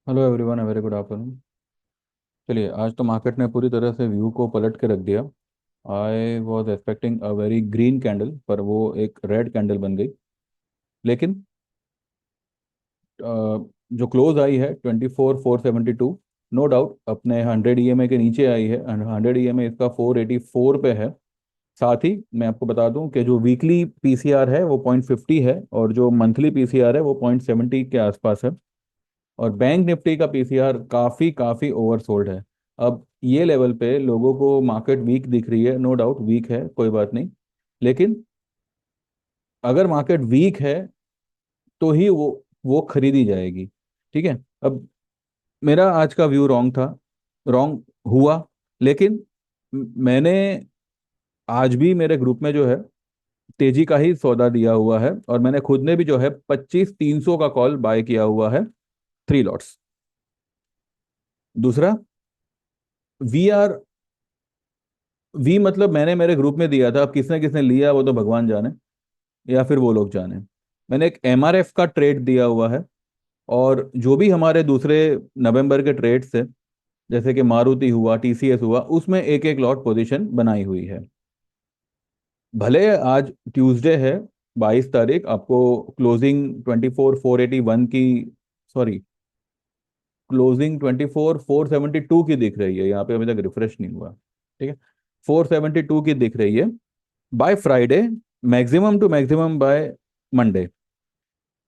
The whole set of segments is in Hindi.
Hello everyone, very good afternoon. चलिए, आज तो मार्केट ने पूरी तरह से व्यू को पलट के रख दिया। I was expecting a very green candle, पर वो एक रेड कैंडल बन गई। लेकिन जो क्लोज आई है 24,472, नो डाउट अपने 100 EMA के नीचे आई है। 100 EMA इसका 484 पे है। साथ ही मैं आपको बता दूं कि जो वीकली पीसीआर है वो 0.50 है, और जो मंथली पीसीआर है वो 0.70 के आसपास है। और बैंक निफ्टी का पीसीआर काफी काफी ओवरसोल्ड है। अब ये लेवल पे लोगों को मार्केट वीक दिख रही है, नो डाउट वीक है, कोई बात नहीं। लेकिन अगर मार्केट वीक है तो ही वो खरीदी जाएगी। ठीक है। अब मेरा आज का व्यू रॉन्ग था, रॉन्ग हुआ। लेकिन मैंने आज भी मेरे ग्रुप में जो है तेजी का ही सौदा दिया हुआ है, और मैंने खुद ने भी जो है 25,300 का कॉल बाय किया हुआ है, 3 लॉट्स। दूसरा, वी आर वी मतलब मैंने मेरे ग्रुप में दिया था। अब किसने किसने लिया वो तो भगवान जाने, या फिर वो लोग जाने। मैंने एक एमआरएफ का ट्रेड दिया हुआ है। और जो भी हमारे दूसरे नवंबर के ट्रेड्स थे, जैसे कि मारुति हुआ, टीसीएस हुआ, उसमें एक एक लॉट पोजीशन बनाई हुई है। भले आज ट्यूसडे है, 22 तारीख, आपको क्लोजिंग 24,481 की, सॉरी, क्लोजिंग 24,472 की दिख रही है। यहाँ पे अभी तक रिफ्रेश नहीं हुआ। ठीक है, 472 की दिख रही है। By Friday, maximum to maximum by Monday,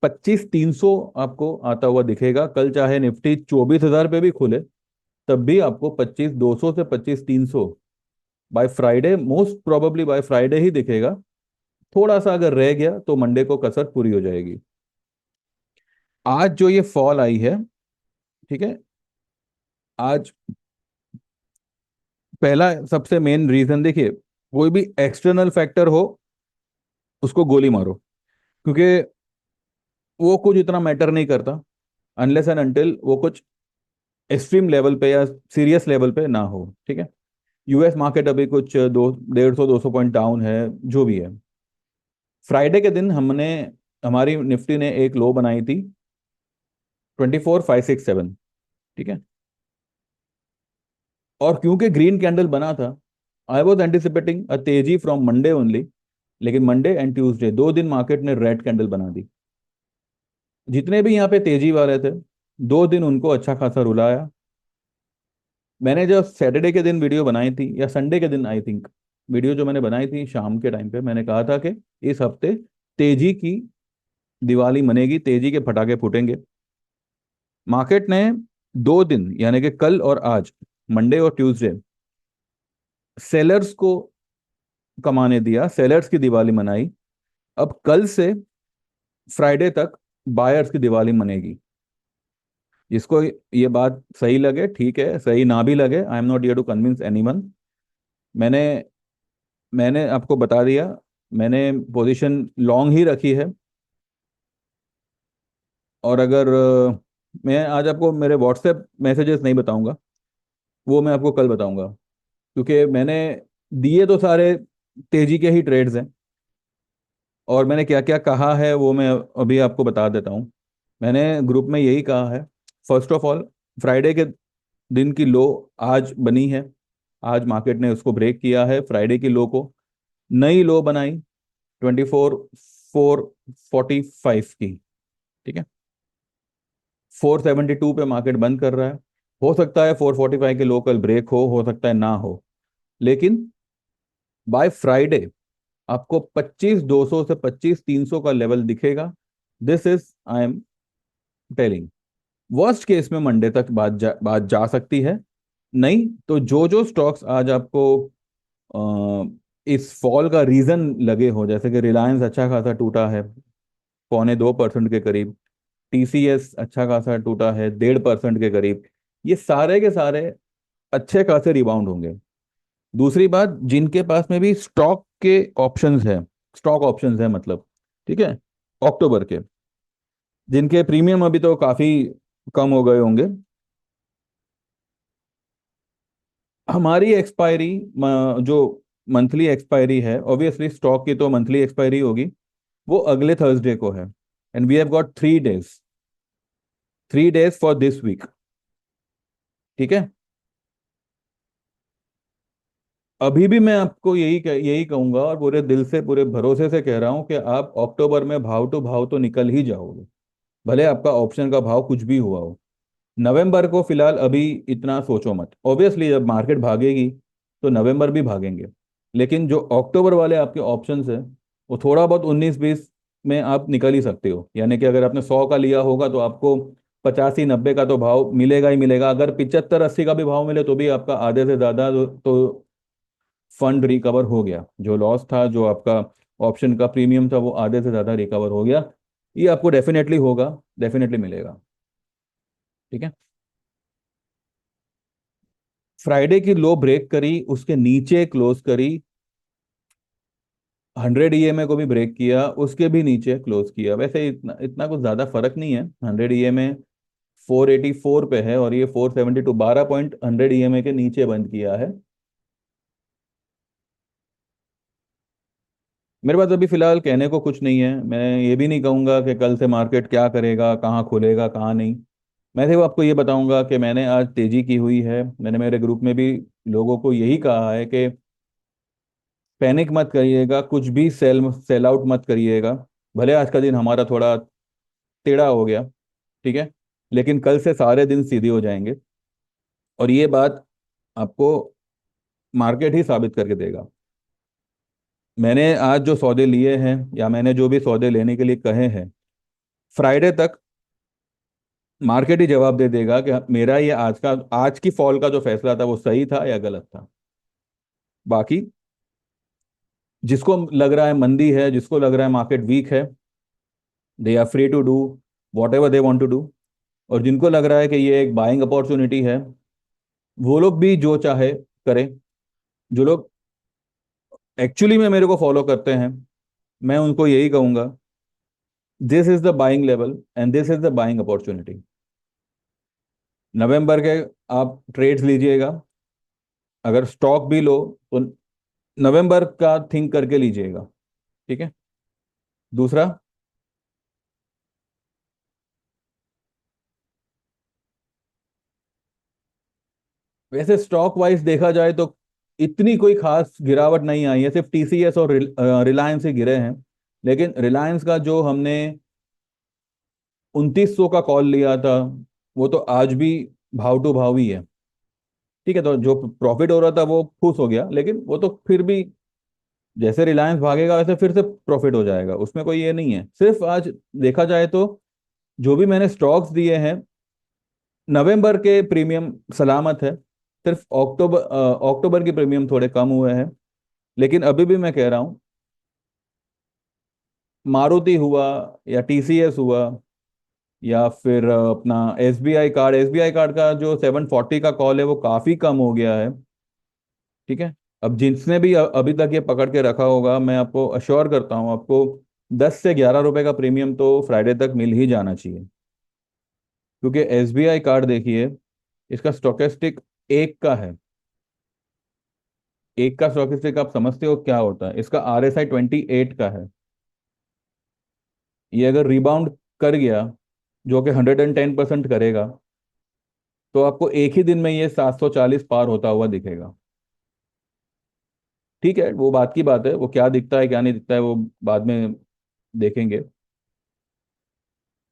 25,300 आपको आता हुआ दिखेगा। कल चाहे निफ्टी 24,000 पे भी खुले, तब भी आपको 25,200 से 25,300 by Friday, most probably by Friday ही दिखेगा। थोड़ा सा अगर रह गया तो मंडे को कसर पूरी हो जाएगी। आज जो ये फॉल आई है, ठीक है, आज पहला सबसे मेन रीजन देखिए, कोई भी एक्सटर्नल फैक्टर हो उसको गोली मारो, क्योंकि वो कुछ इतना मैटर नहीं करता, अनलेस एंड अनटिल वो कुछ एक्सट्रीम लेवल पे या सीरियस लेवल पे ना हो। ठीक है। यूएस मार्केट अभी कुछ 150-200 पॉइंट डाउन है, जो भी है। फ्राइडे के दिन हमने, हमारी निफ्टी ने एक लो बनाई थी 24,567। ठीक है। और क्योंकि ग्रीन कैंडल बना था, आई वॉज एंटिसिपेटिंग अ तेजी फ्रॉम मंडे ओनली। लेकिन मंडे एंड ट्यूसडे 2 दिन मार्केट ने रेड कैंडल बना दी। जितने भी यहाँ पे तेजी वाले थे, 2 दिन उनको अच्छा खासा रुलाया। मैंने जो सैटरडे के दिन वीडियो बनाई थी, या संडे के दिन आई थिंक, वीडियो जो मैंने बनाई थी शाम के टाइम पे, मैंने कहा था कि इस हफ्ते तेजी की दिवाली मनेगी, तेजी के पटाखे फूटेंगे। मार्केट ने 2 दिन यानी कि कल और आज, मंडे और ट्यूसडे, सेलर्स को कमाने दिया, सेलर्स की दिवाली मनाई। अब कल से फ्राइडे तक बायर्स की दिवाली मनेगी। जिसको ये बात सही लगे ठीक है, सही ना भी लगे, I am not here to convince anyone. मैंने मैंने आपको बता दिया, मैंने पोजीशन लॉन्ग ही रखी है। और अगर मैं आज आपको मेरे व्हाट्सएप मैसेजेस नहीं बताऊंगा, वो मैं आपको कल बताऊंगा, क्योंकि मैंने दिए तो सारे तेजी के ही ट्रेड्स हैं। और मैंने क्या क्या कहा है वो मैं अभी आपको बता देता हूँ। मैंने ग्रुप में यही कहा है। फर्स्ट ऑफ ऑल, फ्राइडे के दिन की लो आज बनी है। आज मार्केट ने उसको ब्रेक किया है, फ्राइडे की लो को। नई लो बनाई 24,445 की। ठीक है। 472 पे मार्केट बंद कर रहा है। हो सकता है 445 के लोकल ब्रेक हो सकता है ना हो। लेकिन बाय फ्राइडे आपको 25,200 से 25,300 का लेवल दिखेगा। This is, I am telling, worst case में मंडे तक बात जा सकती है। नहीं तो जो जो स्टॉक्स आज आपको इस फॉल का रीजन लगे हो, जैसे कि रिलायंस अच्छा खासा टूटा है, 0.25% के करीब। टीसीएस अच्छा खासा टूटा है, 1.5% के करीब। ये सारे के सारे अच्छे खासे रिबाउंड होंगे। दूसरी बात, जिनके पास में भी स्टॉक के ऑप्शंस है, स्टॉक ऑप्शंस है मतलब, ठीक है, अक्टूबर के, जिनके प्रीमियम अभी तो काफी कम हो गए होंगे। हमारी एक्सपायरी, जो मंथली एक्सपायरी है, ऑब्वियसली स्टॉक की तो मंथली एक्सपायरी होगी, वो अगले थर्सडे को है। And we have got 3 days. 3 days for this week. ठीक है। अभी भी मैं आपको यही कहूंगा और पूरे दिल से पूरे भरोसे से कह रहा हूं कि आप अक्टूबर में भाव टू भाव तो निकल ही जाओगे, भले आपका ऑप्शन का भाव कुछ भी हुआ हो। नवंबर को फिलहाल अभी इतना सोचो मत, ऑब्वियसली जब मार्केट भागेगी तो नवंबर भी भागेंगे, लेकिन जो अक्टूबर वाले आपके ऑप्शंस है वो थोड़ा बहुत 19-20 में आप निकल ही सकते हो। यानी कि अगर आपने 100 का लिया होगा तो आपको 85-90 का तो भाव मिलेगा ही मिलेगा। अगर 75-80 का भी भाव मिले तो भी आपका आधे से ज़्यादा तो फंड रिकवर हो गया। जो लॉस था, जो आपका ऑप्शन का प्रीमियम था, वो आधे से ज़्यादा रिकवर हो गया। ये आपको डेफिनेटली होगा, डेफिनेटली मिलेगा। ठीक है। फ्राइडे की लो ब्रेक करी, उसके नीचे क्लोज करी, 100 ईएमए को भी ब्रेक किया, उसके भी नीचे क्लोज किया। वैसे इतना इतना कुछ ज्यादा फर्क नहीं है। 100 ईएमए 484 पे है और ये 472, 12 पॉइंट 100 ईएमए के नीचे बंद किया है। मेरे पास अभी फिलहाल कहने को कुछ नहीं है। मैं ये भी नहीं कहूंगा कि कल से मार्केट क्या करेगा, कहाँ खुलेगा कहाँ नहीं। मैं सिर्फ आपको ये बताऊंगा कि मैंने आज तेजी की हुई है। मैंने मेरे ग्रुप में भी लोगों को यही कहा है कि पैनिक मत करिएगा, कुछ भी सेल आउट मत करिएगा। भले आज का दिन हमारा थोड़ा टेढ़ा हो गया, ठीक है, लेकिन कल से सारे दिन सीधे हो जाएंगे। और ये बात आपको मार्केट ही साबित करके देगा। मैंने आज जो सौदे लिए हैं या मैंने जो भी सौदे लेने के लिए कहे हैं, फ्राइडे तक मार्केट ही जवाब दे देगा कि मेरा ये आज की फॉल का जो फैसला था वो सही था या गलत था। बाकी जिसको लग रहा है मंदी है, जिसको लग रहा है मार्केट वीक है, they are free to do whatever they want to do. और जिनको लग रहा है कि ये एक बाइंग अपॉर्चुनिटी है, वो लोग भी जो चाहे करें। जो लोग एक्चुअली में मेरे को फॉलो करते हैं, मैं उनको यही कहूंगा, this is the buying level and this is the buying opportunity. नवंबर के आप ट्रेड्स लीजिएगा, अगर स्टॉक भी लो तो नवंबर का थिंक करके लीजिएगा। ठीक है। दूसरा, वैसे स्टॉक वाइज देखा जाए तो इतनी कोई खास गिरावट नहीं आई है, सिर्फ टीसीएस और रिलायंस ही गिरे हैं। लेकिन रिलायंस का जो हमने 2900 का कॉल लिया था, वो तो आज भी भाव टू भाव ही है। ठीक है, तो जो प्रॉफिट हो रहा था वो खुश हो गया, लेकिन वो तो फिर भी जैसे रिलायंस भागेगा वैसे फिर से प्रॉफिट हो जाएगा, उसमें कोई ये नहीं है। सिर्फ आज देखा जाए तो जो भी मैंने स्टॉक्स दिए हैं, नवंबर के प्रीमियम सलामत है। सिर्फ अक्टूबर के प्रीमियम थोड़े कम हुए हैं। लेकिन अभी भी मैं कह रहा हूँ, मारुति हुआ या टीसीएस हुआ या फिर अपना एसबीआई कार्ड का जो 740 का कॉल है वो काफी कम हो गया है। ठीक है। अब जिसने भी अभी तक ये पकड़ के रखा होगा, मैं आपको अश्योर करता हूँ, आपको 10 से 11 रुपए का प्रीमियम तो फ्राइडे तक मिल ही जाना चाहिए। क्योंकि एसबीआई कार्ड देखिए, इसका स्टोकेस्टिक एक का है। एक का स्टोकेस्टिक आप समझते हो क्या होता है? इसका आरएसआई 28 का है। ये अगर रिबाउंड कर गया, जो कि 110% करेगा, तो आपको एक ही दिन में ये 740 पार होता हुआ दिखेगा। ठीक है, वो बात की बात है, वो क्या दिखता है क्या नहीं दिखता है वो बाद में देखेंगे।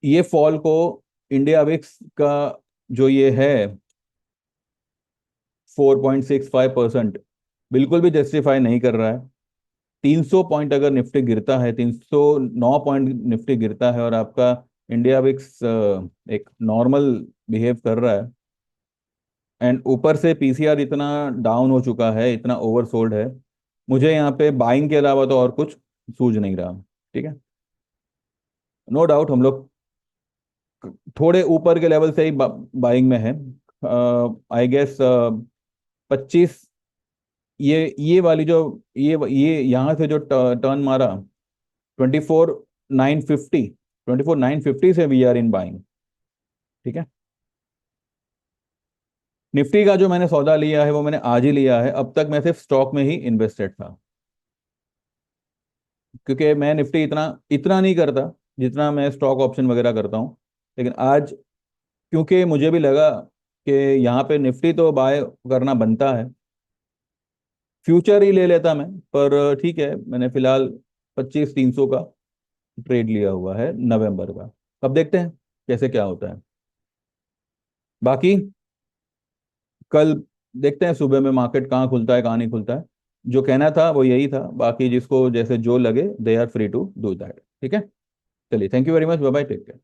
ये फॉल को इंडिया विक्स का जो ये है 4.65% बिल्कुल भी जस्टिफाई नहीं कर रहा है। 300 पॉइंट अगर निफ्टी गिरता है, 309 पॉइंट निफ्टी गिरता है और आपका इंडिया विक्स एक नॉर्मल बिहेव कर रहा है, एंड ऊपर से पीसीआर इतना डाउन हो चुका है, इतना ओवरसोल्ड है, मुझे यहाँ पे बाइंग के अलावा तो और कुछ सूझ नहीं रहा। ठीक है। नो डाउट हम लोग थोड़े ऊपर के लेवल से ही बाइंग में है। आई गेस 25, ये वाली जो ये यहाँ से जो टर्न मारा, 24,950, 24,950 से वी आर इन बाइंग। ठीक है। निफ्टी का जो मैंने सौदा लिया है वो मैंने आज ही लिया है, अब तक मैं सिर्फ स्टॉक में ही इन्वेस्टेड था। क्योंकि मैं निफ्टी इतना इतना नहीं करता जितना मैं स्टॉक ऑप्शन वगैरह करता हूँ। लेकिन आज क्योंकि मुझे भी लगा कि यहाँ पे निफ्टी तो बाय करना बनता है, फ्यूचर ही ले लेता मैं। पर ठीक है, मैंने फिलहाल 25,300 का ट्रेड लिया हुआ है नवंबर का। अब देखते हैं कैसे क्या होता है। बाकी कल देखते हैं सुबह में मार्केट कहाँ खुलता है कहाँ नहीं खुलता है। जो कहना था वो यही था, बाकी जिसको जैसे जो लगे they are free to do that. ठीक है, चलिए, thank you very much, bye bye, take care.